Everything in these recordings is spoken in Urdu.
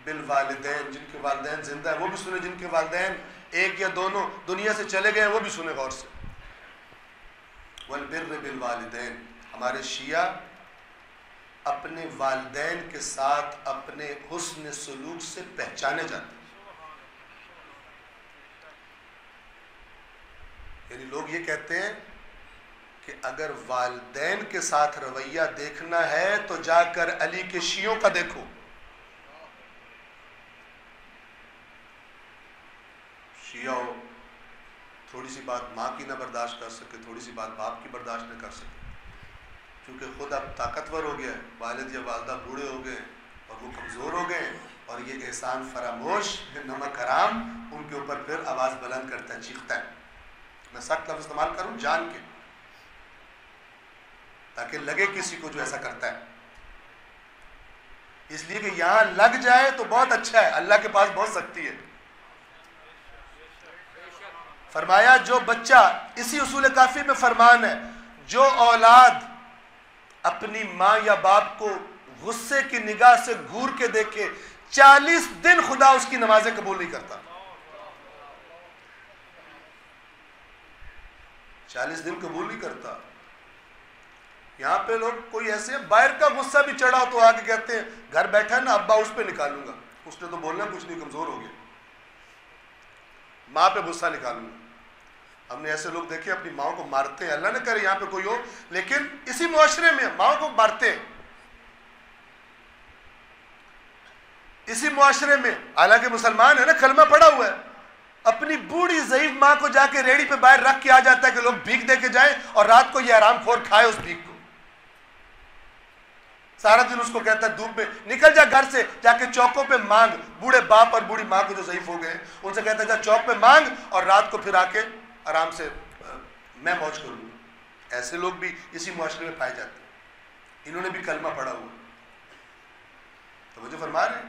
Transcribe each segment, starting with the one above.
بالوالدین، جن کے والدین زندہ ہیں وہ بھی سنیں، جن کے والدین ایک یا دونوں دنیا سے چلے گئے وہ بھی سنیں غور سے. والبر بالوالدین، ہمارے شیعہ اپنے والدین کے ساتھ اپنے حسن سلوک سے پہچانے جاتے ہیں. یعنی لوگ یہ کہتے ہیں کہ اگر والدین کے ساتھ رویہ دیکھنا ہے تو جا کر علی کے شیعوں کا دیکھو. شیعہ تھوڑی سی بات ماں کی نہ برداشت کر سکے، تھوڑی سی بات باپ کی برداشت نہ کر سکے، کیونکہ خود اب طاقتور ہو گیا ہے، والد یا والدہ بوڑھے ہو گئے اور وہ کمزور ہو گئے ہیں، اور یہ احسان فراموش نمک حرام ان کے اوپر پھر آواز بلند کرتا ہے، چیختا ہے. میں سخت لفظ استعمال کروں جان کے، تاکہ لگے کسی کو جو ایسا کرتا ہے. اس لیے کہ یہاں لگ جائے تو بہت اچھا ہے، اللہ کے پاس بہت سختی ہے. فرمایا جو بچہ، اسی اصول کافی میں فرمان ہے، جو اولاد اپنی ماں یا باپ کو غصے کی نگاہ سے گھور کے دیکھے 40 دن خدا اس کی نمازیں قبول نہیں کرتا. 40 دن قبول نہیں کرتا. یہاں پہ لوگ کوئی ایسے ہیں باہر کا غصہ بھی چڑھا تو آگے کہتے ہیں گھر بیٹھا ہے نا ابا اس پہ نکالوں گا، اس نے تو بولنا کچھ نہیں، کمزور ہو گیا، ماں پہ غصہ نکالوں گا. ہم نے ایسے لوگ دیکھے اپنی ماں کو مارتے ہیں، اللہ نہ کرے یہاں پہ کوئی ہو، لیکن اسی معاشرے میں ماں کو مارتے ہیں، اسی معاشرے میں، حالانکہ مسلمان ہے نا، کلمہ پڑا ہوا ہے، اپنی بوڑھی ضعیف ماں کو جا کے ریڑی پہ باہر رکھ کے آ جاتا ہے کہ لوگ بھیک دے کے جائیں اور رات کو یہ آرام خور کھائے اس بھیک کو. سارا دن اس کو کہتا ہے دھوپ میں نکل جا گھر سے، جا کے چوکوں پہ مانگ. بوڑھے باپ اور بوڑھی ماں کو جو ضعیف ہو گئے ہیں ان سے کہتا ہے جا چوک پہ مانگ اور رات کو پھر آ کے آرام سے میں موج کروں گا. ایسے لوگ بھی اسی معاشرے میں پائے جاتے ہیں، انہوں نے بھی کلمہ پڑھا ہوا. تو وہ جو فرما رہے ہیں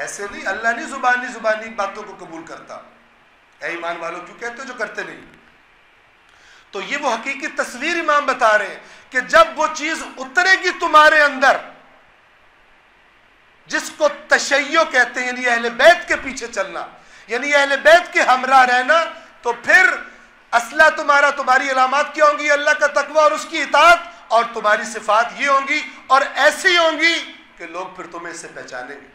ایسے نہیں، اللہ نہیں زبانی باتوں کو قبول کرتا. اے ایمان والوں کیوں کہتے ہو جو کرتے نہیں؟ تو یہ وہ حقیقی تصویر امام بتا رہے ہیں کہ جب وہ چیز اترے گی تمہارے اندر جس کو تشیع کہتے ہیں، یعنی اہل بیت کے پیچھے چلنا، یعنی اہل بیت کے ہمراہ رہنا، تو پھر اصلہ تمہاری علامات کیا ہوں گی؟ اللہ کا تقوی اور اس کی اطاعت، اور تمہاری صفات یہ ہوں گی اور ایسی ہوں گی کہ لوگ پھر تمہیں اس سے پہچانیں گے.